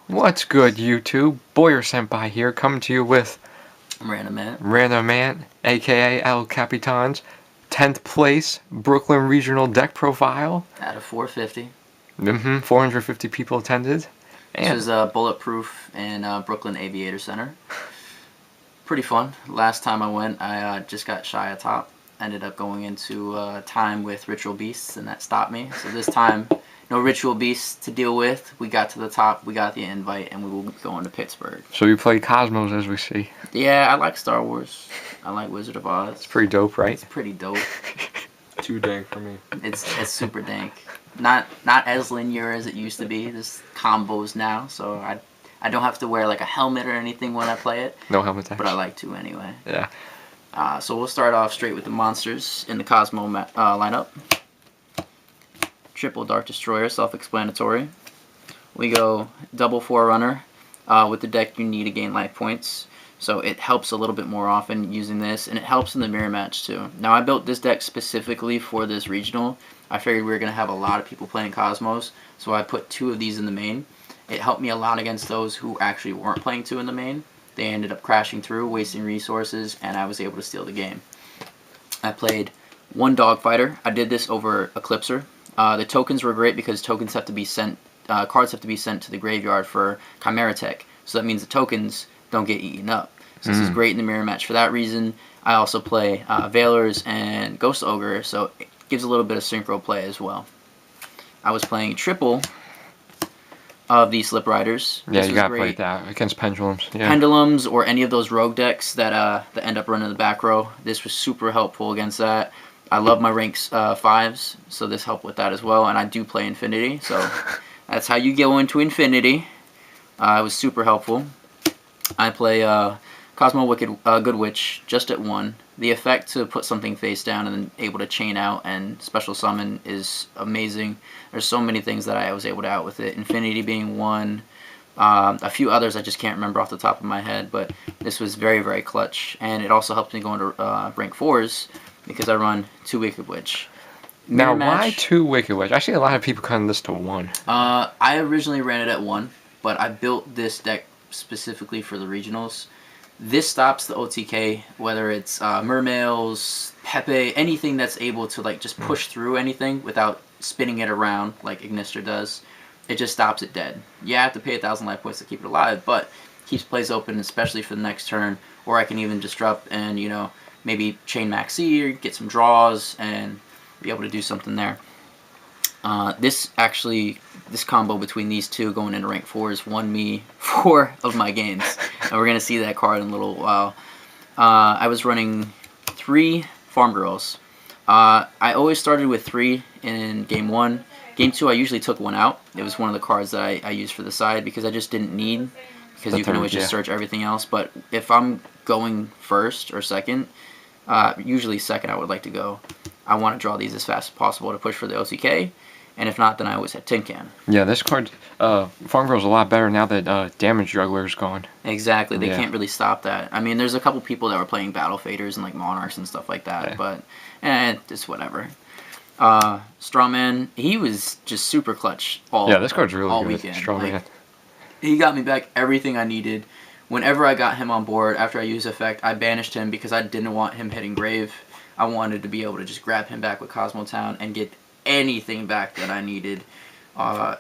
What's good, YouTube? Boyer Senpai here, coming to you with Random Man, aka El Capitan's 10th place Brooklyn Regional Deck Profile. out of 450. 450 people attended. This was Bulletproof in Brooklyn Aviator Center. Pretty fun. Last time I went, I just got shy of top. Ended up going into time with Ritual Beasts, and that stopped me. So this time, no Ritual Beasts to deal with. We got to the top, we got the invite, and we will be going to Pittsburgh. So you play KOZMOs, as we see. Yeah, I like Star Wars. I like Wizard of Oz. It's pretty dope, right? It's pretty dope. Too dank for me. It's super dank. Not as linear as it used to be. There's combos now, so I don't have to wear like a helmet or anything when I play it. No helmet attached. But I like to anyway. Yeah. So we'll start off straight with the monsters in the KOZMO lineup. Triple Dark Destroyer, self-explanatory. We go double Forerunner. With the deck you need to gain life points. So it helps a little bit more often using this, and it helps in the mirror match too. Now I built this deck specifically for this regional. I figured we were going to have a lot of people playing Cosmos, so I put 2 of these in the main. It helped me a lot against those who actually weren't playing 2 in the main. They ended up crashing through, wasting resources, and I was able to steal the game. I played 1 Dogfighter. I did this over Eclipser. The tokens were great because tokens have to be sent, cards have to be sent to the graveyard for Chimera Tech. So that means the tokens don't get eaten up. So this is great in the mirror match for that reason. I also play Veilers and Ghost Ogre, so it gives a little bit of synchro play as well. I was playing triple of the Slip Riders. Yeah, you gotta play that against Pendulums. Yeah. Pendulums or any of those rogue decks that end up running the back row. This was super helpful against that. I love my ranks 5s, so this helped with that as well. And I do play Infinity, so that's how you go into Infinity. It was super helpful. I play KOZMO Good Witch just at 1. The effect to put something face down and then able to chain out and special summon is amazing. There's so many things that I was able to out with it. Infinity being 1. A few others I just can't remember off the top of my head, but this was very, very clutch. And it also helped me go into rank 4s because I run 2 Wicked Witch. Now, why 2 Wicked Witch? I see a lot of people cutting this to 1. I originally ran it at 1, but I built this deck specifically for the regionals. This stops the OTK, whether it's Mermails, Pepe, anything that's able to like just push through anything without spinning it around like Ignister does. It just stops it dead. You have to pay 1,000 life points to keep it alive, but keeps plays open, especially for the next turn. Or I can even disrupt and, you know, maybe chain Maxi or get some draws and be able to do something there. This combo between these 2 going into rank 4s won me 4 of my games. And we're going to see that card in a little while. I was running 3 Farm Girls. I always started with 3 in game 1. Game 2 I usually took 1 out. It was one of the cards that I used for the side because I just didn't need, because you can always just search everything else. But if I'm going first or second, usually second I would like to go. I want to draw these as fast as possible to push for the OTK. And if not, then I always have Tin Can. Yeah, this card, Farm Girl's a lot better now that Damage Juggler's gone. Exactly, they can't really stop that. I mean, there's a couple people that were playing Battle Faders and like Monarchs and stuff like that, but just whatever. Strawman, he was just super clutch this card's really all good. Weekend. Strawman. Like, he got me back everything I needed. Whenever I got him on board, after I used Effect, I banished him because I didn't want him hitting Grave. I wanted to be able to just grab him back with Cosmo Town and get anything back that I needed.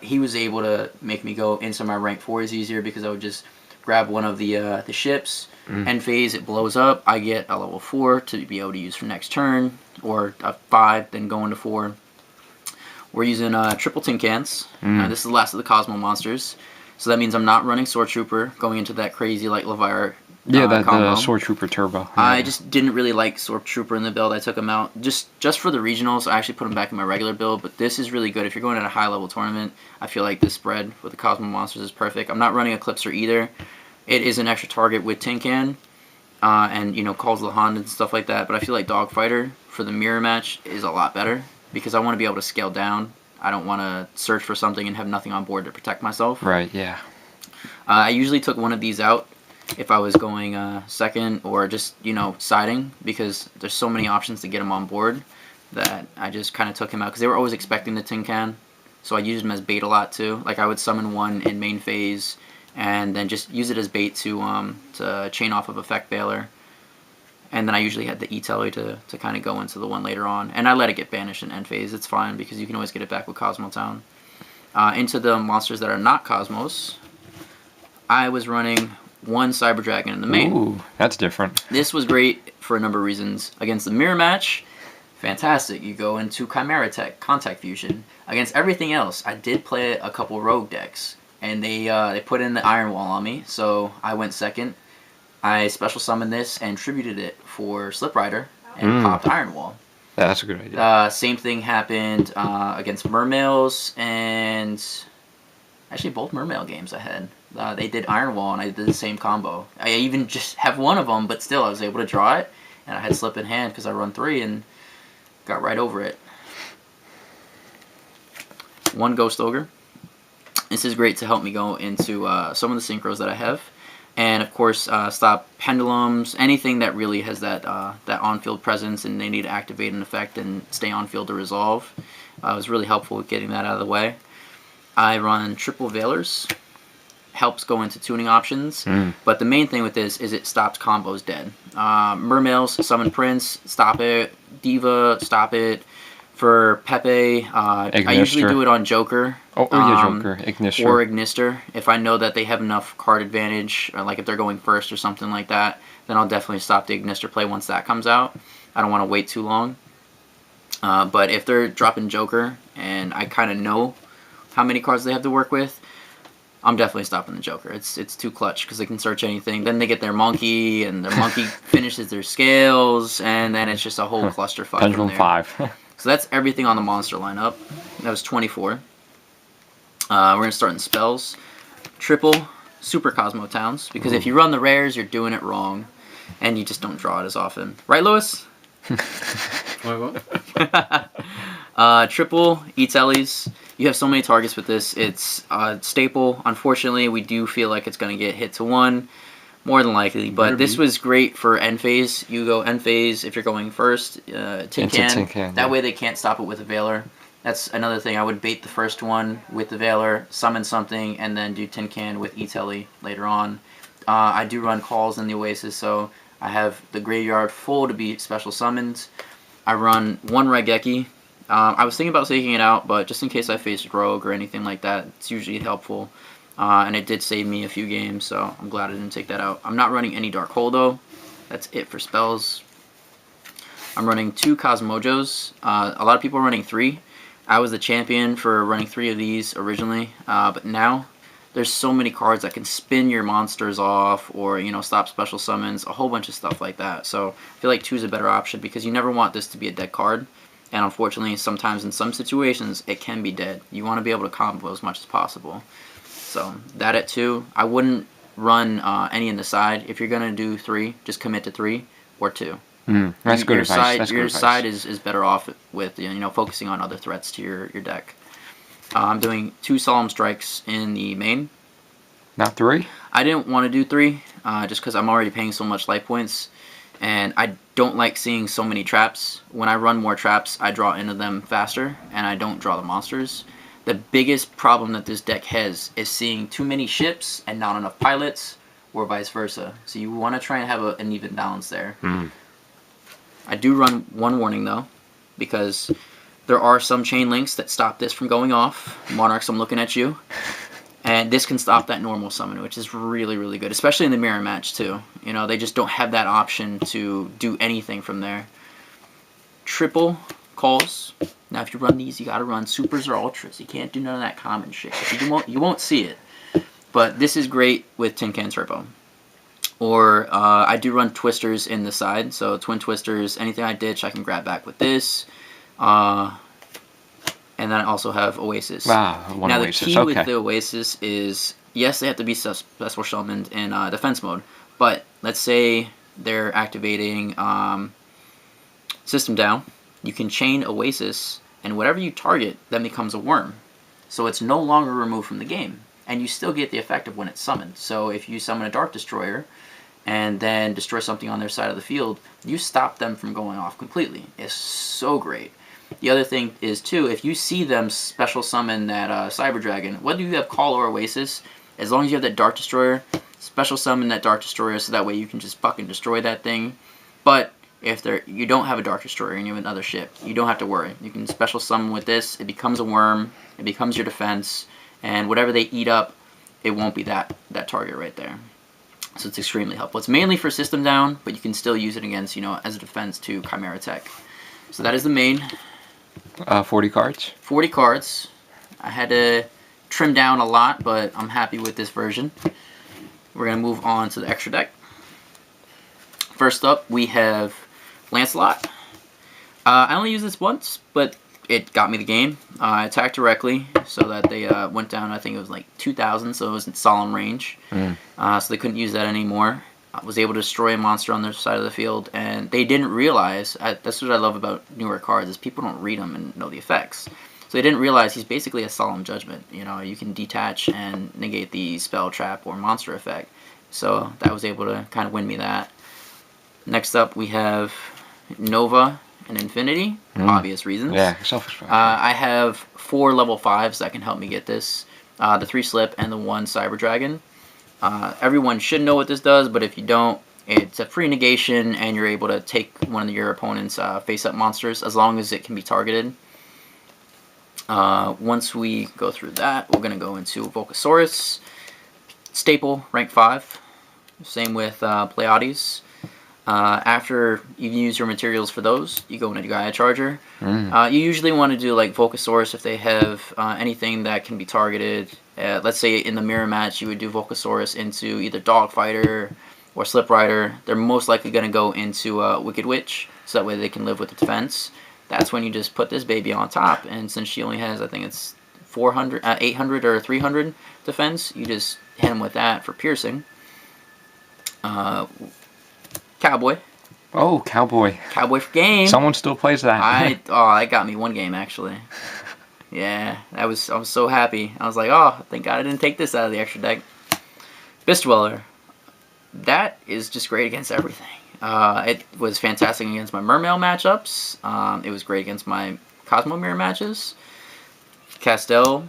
He was able to make me go into my rank 4s easier because I would just grab one of the ships, end phase, it blows up, I get a level 4 to be able to use for next turn, or a 5, then go into 4. We're using triple Tin Cans. This is the last of the Cosmo monsters, so that means I'm not running Sword Trooper, going into that crazy like Leviathan. The Sword Trooper Turbo. Yeah. I just didn't really like Sword Trooper in the build. I took him out just for the regionals. I actually put him back in my regular build, but this is really good. If you're going at a high-level tournament, I feel like this spread with the Cosmo Monsters is perfect. I'm not running Eclipser either. It is an extra target with Tin Can, and, you know, calls the Honda and stuff like that, but I feel like Dogfighter for the mirror match is a lot better because I want to be able to scale down. I don't want to search for something and have nothing on board to protect myself. Right, yeah. I usually took one of these out if I was going second or just, you know, siding, because there's so many options to get him on board that I just kind of took him out because they were always expecting the Tin Can. so I use them as bait a lot too. Like I would summon one in main phase, and then just use it as bait to chain off of Effect Veiler. And then I usually had the E-Teller to kind of go into the one later on. And I let it get banished in end phase. It's fine because you can always get it back with KOZMO Town. Into the monsters that are not Cosmos, I was running one Cyber Dragon in the main. Ooh, that's different. This was great for a number of reasons. Against the mirror match, fantastic. You go into Chimera Tech, Contact Fusion. Against everything else, I did play a couple rogue decks, and they put in the Iron Wall on me, so I went second. I special summoned this and tributed it for Slip Rider and popped Iron Wall. Yeah, that's a good idea. Same thing happened against Mermails, and actually both Mermail games I had. They did Iron Wall, and I did the same combo. I even just have one of them, but still I was able to draw it, and I had Slip in hand because I run 3 and got right over it. One Ghost Ogre. This is great to help me go into some of the synchros that I have. And of course, stop pendulums, anything that really has that on-field presence and they need to activate an effect and stay on-field to resolve. It was really helpful with getting that out of the way. I run triple Veilers, helps go into tuning options, but the main thing with this is it stops combos dead. Mermails, Summon Prince, stop it. Diva, stop it. For Pepe, I usually do it on Joker. Oh, yeah, Joker. Ignister. Or Ignister. If I know that they have enough card advantage, or like if they're going first or something like that, then I'll definitely stop the Ignister play once that comes out. I don't want to wait too long. But if they're dropping Joker, and I kind of know how many cards they have to work with, I'm definitely stopping the Joker. It's too clutch because they can search anything. Then they get their monkey, and their monkey finishes their scales, and then it's just a whole clusterfuck. Pendulum 5. So that's everything on the monster lineup. That was 24. We're going to start in spells. Triple Super KOZMO Towns, because if you run the rares, you're doing it wrong, and you just don't draw it as often. Right, Lewis? Wait, what? Triple E-Tellies. You have so many targets with this. It's staple. Unfortunately, we do feel like it's going to get hit to 1. More than likely, but this was great for end phase. You go end phase if you're going first. Tin Can. That way they can't stop it with a Veiler. That's another thing. I would bait the first one with the Veiler, summon something, and then do Tin Can with E-Telly later on. I do run calls in the Oasis, so I have the graveyard full to be special summons. I run one Raigeki. I was thinking about taking it out, but just in case I faced Rogue or anything like that, it's usually helpful. And it did save me a few games, so I'm glad I didn't take that out. I'm not running any Dark Hole, though. That's it for spells. I'm running 2 Cosmojos. A lot of people are running 3. I was the champion for running 3 of these originally, but now there's so many cards that can spin your monsters off or, you know, stop special summons, a whole bunch of stuff like that. So I feel like 2 is a better option because you never want this to be a dead card. And unfortunately, sometimes in some situations, it can be dead. You want to be able to combo as much as possible. So that at 2, I wouldn't run any in the side. If you're gonna do 3, just commit to 3 or 2. That's good advice. Your side is better off with focusing on other threats to your deck. I'm doing 2 Solemn Strikes in the main. Not 3? I didn't want to do 3 just because I'm already paying so much life points, and I don't like seeing so many traps. When I run more traps, I draw into them faster, and I don't draw the monsters. The biggest problem that this deck has is seeing too many ships and not enough pilots, or vice versa. So you want to try and have an even balance there. I do run one warning, though, because there are some chain links that stop this from going off. Monarchs, I'm looking at you. And this can stop that normal summon, which is really, really good, especially in the mirror match, too. You know, they just don't have that option to do anything from there. Triple calls. Now, if you run these, you gotta run supers or ultras. You can't do none of that common shit. You won't see it. But this is great with Tin Can Turbo. Or I do run twisters in the side. So twin twisters, anything I ditch, I can grab back with this. And then I also have Oasis. Wow, one now Oasis. The key with the Oasis is, yes, they have to be special summoned in defense mode. But let's say they're activating System Down. You can chain Oasis, and whatever you target then becomes a worm. So it's no longer removed from the game, and you still get the effect of when it's summoned. So if you summon a Dark Destroyer and then destroy something on their side of the field, you stop them from going off completely. It's so great. The other thing is, too, if you see them special summon that Cyber Dragon, whether you have Call or Oasis, as long as you have that Dark Destroyer, special summon that Dark Destroyer so that way you can just fucking destroy that thing. But if you don't have a Dark Destroyer and you have another ship, you don't have to worry. You can special summon with this, it becomes a worm, it becomes your defense, and whatever they eat up, it won't be that target right there. So it's extremely helpful. It's mainly for system down, but you can still use it against, as a defense to Chimera Tech. So that is the main. 40 cards? 40 cards. I had to trim down a lot, but I'm happy with this version. We're going to move on to the extra deck. First up, we have Lancelot. I only used this once, but it got me the game. I attacked directly so that they went down, I think it was like 2,000, so it was in solemn range. So they couldn't use that anymore. I was able to destroy a monster on their side of the field, and they didn't realize, that's what I love about newer cards, is people don't read them and know the effects. So they didn't realize he's basically a solemn judgment. You can detach and negate the spell, trap, or monster effect. So that was able to kind of win me that. Next up, we have Nova and Infinity, obvious reasons. Yeah, self-explanatory. I have 4 level 5s that can help me get this. The 3 Slip and the 1 Cyber Dragon. Everyone should know what this does, but if you don't, it's a free negation, and you're able to take one of your opponent's face-up monsters, as long as it can be targeted. Once we go through that, we're going to go into Volcasaurus. Staple, rank 5. Same with Pleiades. After you use your materials for those, you go into Gaia Charger. You usually want to do like Volcasaurus if they have anything that can be targeted. Let's say in the mirror match, you would do Volcasaurus into either Dogfighter or Slip Rider. They're most likely going to go into Wicked Witch, so that way they can live with the defense. That's when you just put this baby on top, and since she only has, I think it's 800 or 300 defense, you just hit him with that for piercing. Cowboy. Oh, Cowboy. Cowboy for game. Someone still plays that. That got me one game, actually. Yeah, I was so happy. I was like, oh, thank God I didn't take this out of the extra deck. Beast Dweller. That is just great against everything. It was fantastic against my Mermail matchups. It was great against my KOZMO mirror matches. Castell,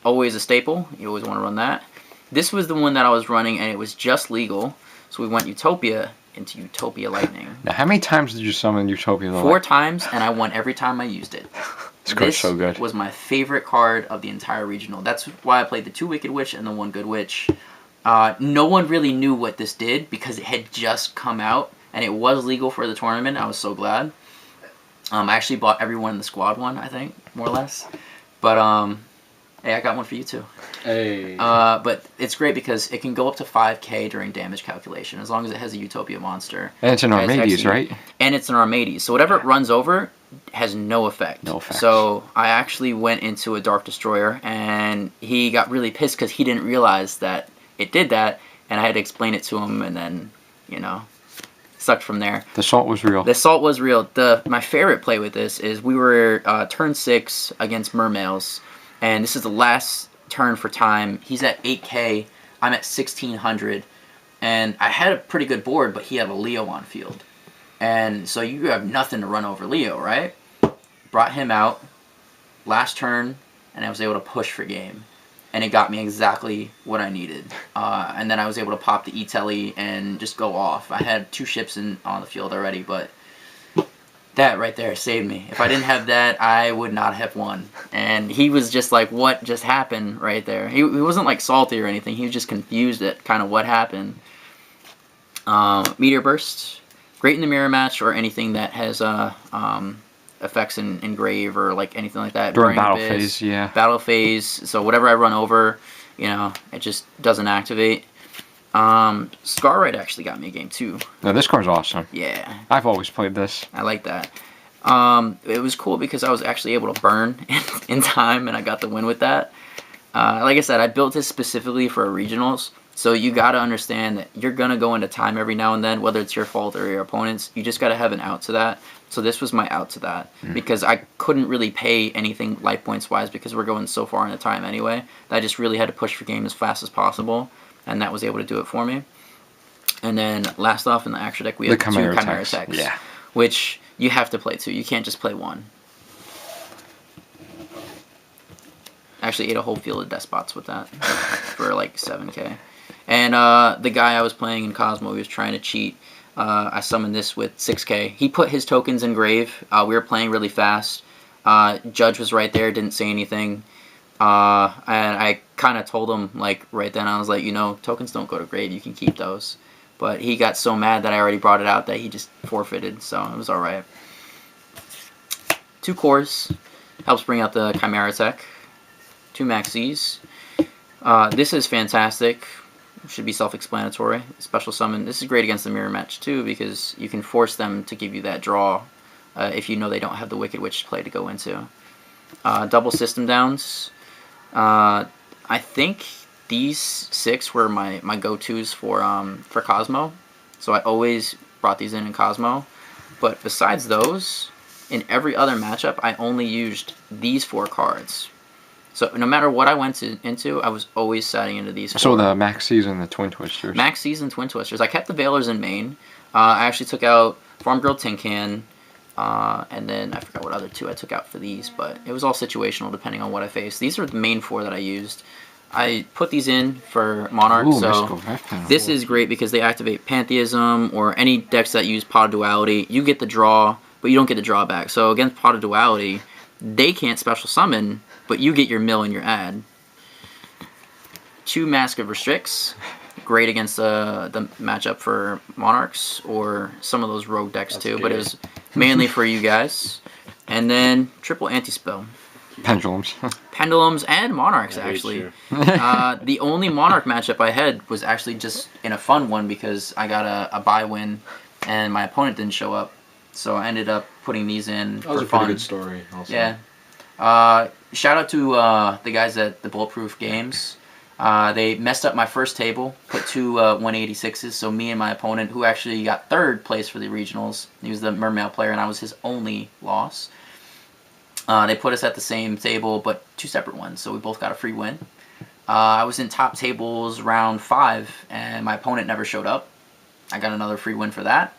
always a staple. You always want to run that. This was the one that I was running, and it was just legal. So we went Utopia into Utopia Lightning. Now, how many times did you summon Utopia Lightning? 4 times, and I won every time I used it. This so good. Was my favorite card of the entire regional. That's why I played the 2 Wicked Witch and the 1 Good Witch. No one really knew what this did because it had just come out, and it was legal for the tournament. I was so glad. I actually bought everyone in the squad one, I think, more or less. But hey, I got one for you too. Hey. But it's great because it can go up to 5k during damage calculation as long as it has a Utopia monster. And it's an Armades, right? And it's an Armades. So whatever it runs over has no effect. No effect. So I actually went into a Dark Destroyer, and he got really pissed because he didn't realize that it did that, and I had to explain it to him, and then, sucked from there. The salt was real. The salt was real. My favorite play with this is we were turn 6 against Mermails, and this is the last turn for time. He's at 8k, I'm at 1600, and I had a pretty good board, but he had a Leo on field. And so you have nothing to run over Leo, right? Brought him out last turn, and I was able to push for game. And it got me exactly what I needed. And then I was able to pop the E-Telly and just go off. I had 2 ships on the field already, but that right there saved me. If I didn't have that, I would not have won. And he was just like, what just happened right there? He wasn't like salty or anything. He was just confused at kind of what happened. Meteor Burst. Great in the mirror match or anything that has effects in Engrave or like anything like that. During battle phase, yeah. Battle phase. So whatever I run over, it just doesn't activate. Scarrite actually got me a game too. No, this card's awesome. Yeah. I've always played this. I like that. It was cool because I was actually able to burn in time, and I got the win with that. Like I said, I built this specifically for regionals. So you got to understand that you're going to go into time every now and then, whether it's your fault or your opponent's. You just got to have an out to that. So this was my out to that because I couldn't really pay anything life points wise because we're going so far into time anyway. That I just really had to push for game as fast as possible, and that was able to do it for me. And then last off in the extra deck, we have 2 Chimera Techs, yeah, which you have to play 2. You can't just play 1. Actually ate a whole field of despots with that for like 7k. And the guy I was playing in KOZMO, he was trying to cheat. I summoned this with 6k. He put his tokens in grave. We were playing really fast. Judge was right there, didn't say anything. And I kind of told him, like, right then, I was like, you know, tokens don't go to grave, you can keep those. But he got so mad that I already brought it out that he just forfeited, so it was alright. 2 cores, helps bring out the Chimera tech. 2 maxis. This is fantastic, should be self-explanatory. Special summon, this is great against the mirror match too, because you can force them to give you that draw if you know they don't have the Wicked Witch play to go into. Double system downs. I think these 6 were my go-tos for KOZMO, so I always brought these in KOZMO. But besides those, in every other matchup, I only used these 4 cards. So no matter what I went into, I was always setting into these 4. So the Maxis and the Twin Twisters. Maxis and Twin Twisters. I kept the Veilers in main. I actually took out Farm Girl Tin Can. And then I forgot what other 2 I took out for these, but it was all situational depending on what I faced. These are the main 4 that I used. I put these in for Monarch, Ooh, so this is great because they activate Pantheism or any decks that use Pot of Duality. You get the draw, but you don't get the drawback. So against Pot of Duality, they can't special summon, but you get your mill and your ad. 2 Mask of Restricts. Great against the matchup for Monarchs or some of those rogue decks too, but it was mainly for you guys. And then triple anti-spell. Pendulums. Pendulums and Monarchs, actually. The only Monarch matchup I had was actually just in a fun one because I got a bye win and my opponent didn't show up. So I ended up putting these in that was for a fun. pretty good story also. Yeah. Shout out to the guys at the Bulletproof Games. They messed up my first table, put 2 186s, so me and my opponent, who actually got 3rd place for the regionals, he was the Mermail player and I was his only loss. They put us at the same table, but 2 separate ones, so we both got a free win. I was in top tables round 5, and my opponent never showed up. I got another free win for that.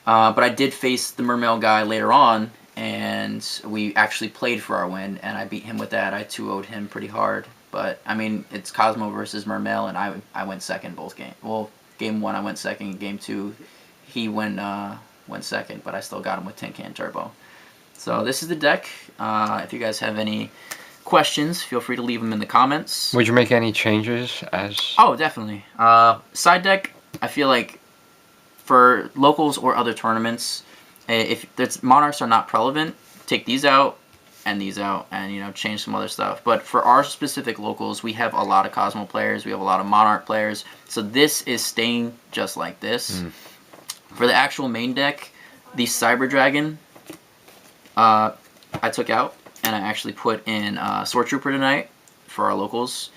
But I did face the Mermail guy later on, and we actually played for our win, and I beat him with that. I 2-0'd him pretty hard. But, I mean, it's KOZMO versus Mermail, and I went second both games. Well, game 1 I went second, game 2 he went second, but I still got him with Tin Can Turbo. So this is the deck. If you guys have any questions, feel free to leave them in the comments. Would you make any changes as... Oh, definitely. Side deck, I feel like for locals or other tournaments, if Monarchs are not relevant, take these out and these out and, you know, change some other stuff. But for our specific locals, we have a lot of KOZMO players. We have a lot of Monarch players. So this is staying just like this. For the actual main deck, the Cyber Dragon, I took out, and I actually put in Sword Trooper tonight for our locals.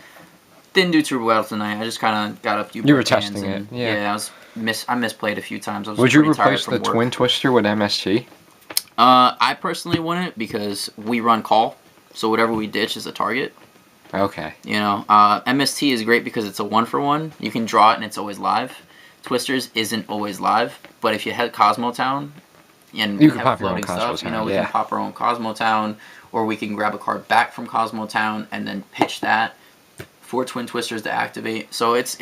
Didn't do too well tonight. I just kind of got a few. You were testing it, yeah. I misplayed a few times. I was Would you pretty tired replace from the work. Twin Twister with MST? I personally wouldn't because we run call, so whatever we ditch is a target. Okay. You know, MST is great because it's a 1-for-1. You can draw it and it's always live. Twisters isn't always live, but if you head Cosmo Town and you we can have pop your own floating Cosmo stuff, Town, you know, we yeah. can pop our own Cosmo Town, or we can grab a card back from Cosmo Town and then pitch that for Twin Twisters to activate. So it's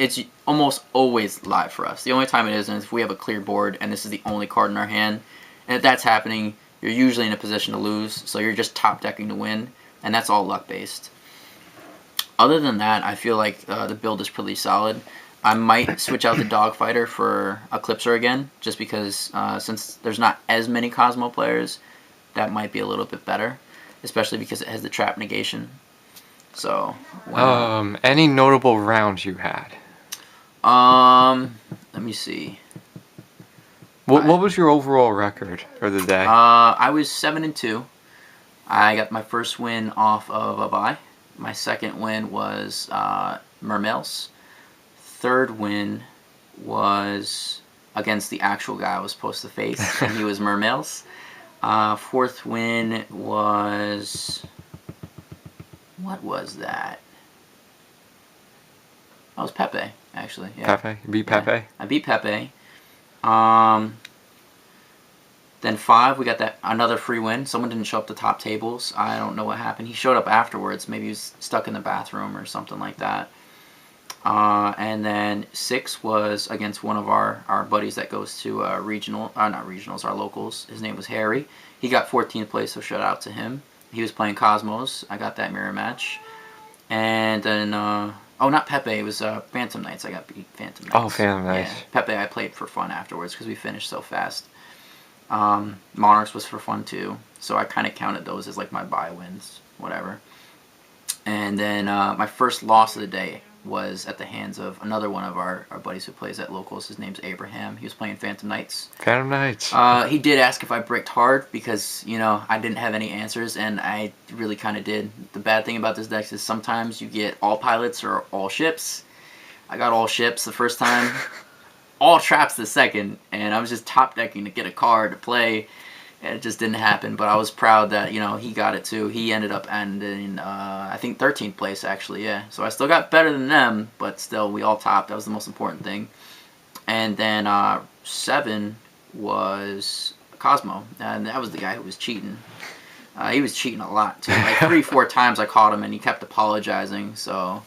almost always live for us. The only time it isn't is if we have a clear board and this is the only card in our hand. And if that's happening, you're usually in a position to lose, so you're just top decking to win, and that's all luck based. Other than that, I feel like the build is pretty solid. I might switch out the Dogfighter for Eclipser again, just because since there's not as many Cosmo players, that might be a little bit better, especially because it has the trap negation. So, any notable rounds you had? Let me see. What was your overall record for the day? I was 7-2. I got my first win off of a bye. My second win was Mermails. Third win was against the actual guy I was supposed to face, and he was Mermails. Fourth win was... What was that? That was Pepe, actually. Yeah. Pepe? You beat Pepe? I beat Pepe. Then 5, we got that another free win. Someone didn't show up to top tables. I don't know what happened. He showed up afterwards. Maybe he was stuck in the bathroom or something like that. And then 6 was against one of our buddies that goes to not regionals, our locals. His name was Harry. He got 14th place, so shout out to him. He was playing KOZMOs. I got that mirror match. And then, not Pepe. It was Phantom Knights. I got beat Phantom Knights. Oh, Phantom Knights. Yeah, Pepe I played for fun afterwards because we finished so fast. Monarchs was for fun too, so I kind of counted those as like my bye wins, whatever. And then my first loss of the day was at the hands of another one of our buddies who plays at locals. His name's Abraham. He was playing Phantom Knights. Phantom Knights. He did ask if I bricked hard because, I didn't have any answers, and I really kind of did. The bad thing about this deck is sometimes you get all pilots or all ships. I got all ships the first time. All traps the second, and I was just top decking to get a card to play, and it just didn't happen. But I was proud that he got it too. He ended up ending I think 13th place actually, yeah. So I still got better than them, but still we all topped. That was the most important thing. And then 7 was KOZMO, and that was the guy who was cheating. He was cheating a lot too. Like 3-4 times I caught him, and he kept apologizing. So.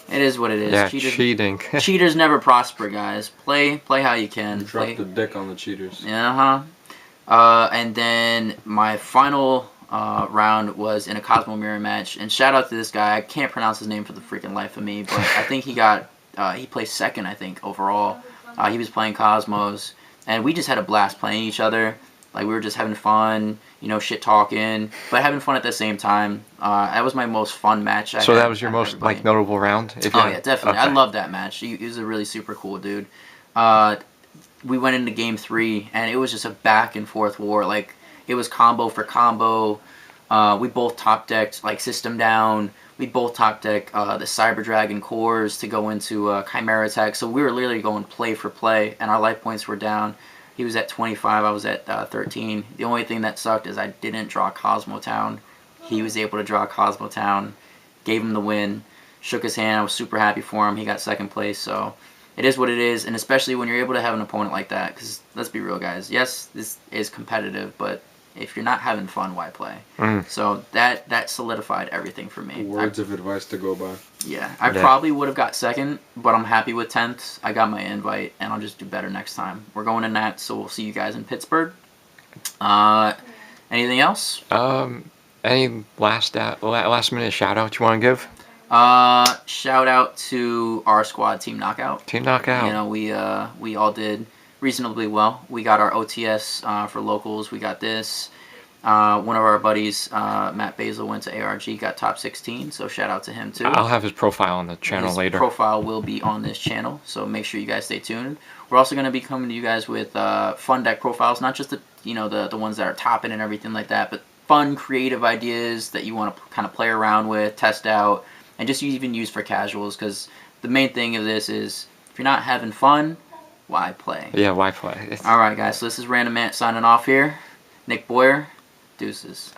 It is what it is. Yeah, cheating. Cheaters never prosper, guys. Play how you can. Drop the dick on the cheaters. And then my final round was in a KOZMO mirror match. And shout out to this guy. I can't pronounce his name for the freaking life of me, but I think he placed second, I think, overall. He was playing KOZMOs, and we just had a blast playing each other. Like, we were just having fun, shit talking, but having fun at the same time. That was my most fun match. So that was your most notable round? Yeah, definitely. Okay. I love that match. He was a really super cool dude. We went into game 3, and it was just a back and forth war. Like, it was combo for combo. We both top decked like System Down. We both top decked the Cyber Dragon cores to go into Chimera attack. So we were literally going play for play, and our life points were down. He was at 25, I was at 13. The only thing that sucked is I didn't draw KOZMO Town. He was able to draw KOZMO Town, gave him the win, shook his hand. I was super happy for him. He got second place, so it is what it is, and especially when you're able to have an opponent like that, because let's be real, guys. Yes, this is competitive, but if you're not having fun, why play? So that solidified everything for me. Words of advice to go by. Yeah, I probably would have got second, but I'm happy with 10th. I got my invite, and I'll just do better next time. We're going in that, so we'll see you guys in Pittsburgh. Anything else? Any last minute shout out you want to give? Shout out to our squad, Team Knockout. Team Knockout. We all did reasonably well. We got our OTS for locals. We got this. One of our buddies, Matt Basil, went to ARG, got top 16, so shout out to him too. I'll have his profile on the channel later. His profile will be on this channel, so make sure you guys stay tuned. We're also going to be coming to you guys with fun deck profiles, not just the ones that are topping and everything like that, but fun, creative ideas that you want to kind of play around with, test out, and just even use for casuals, because the main thing of this is, if you're not having fun, why play? Yeah, why play? Alright guys, so this is Random Ant signing off here. Nick Boyer, deuces.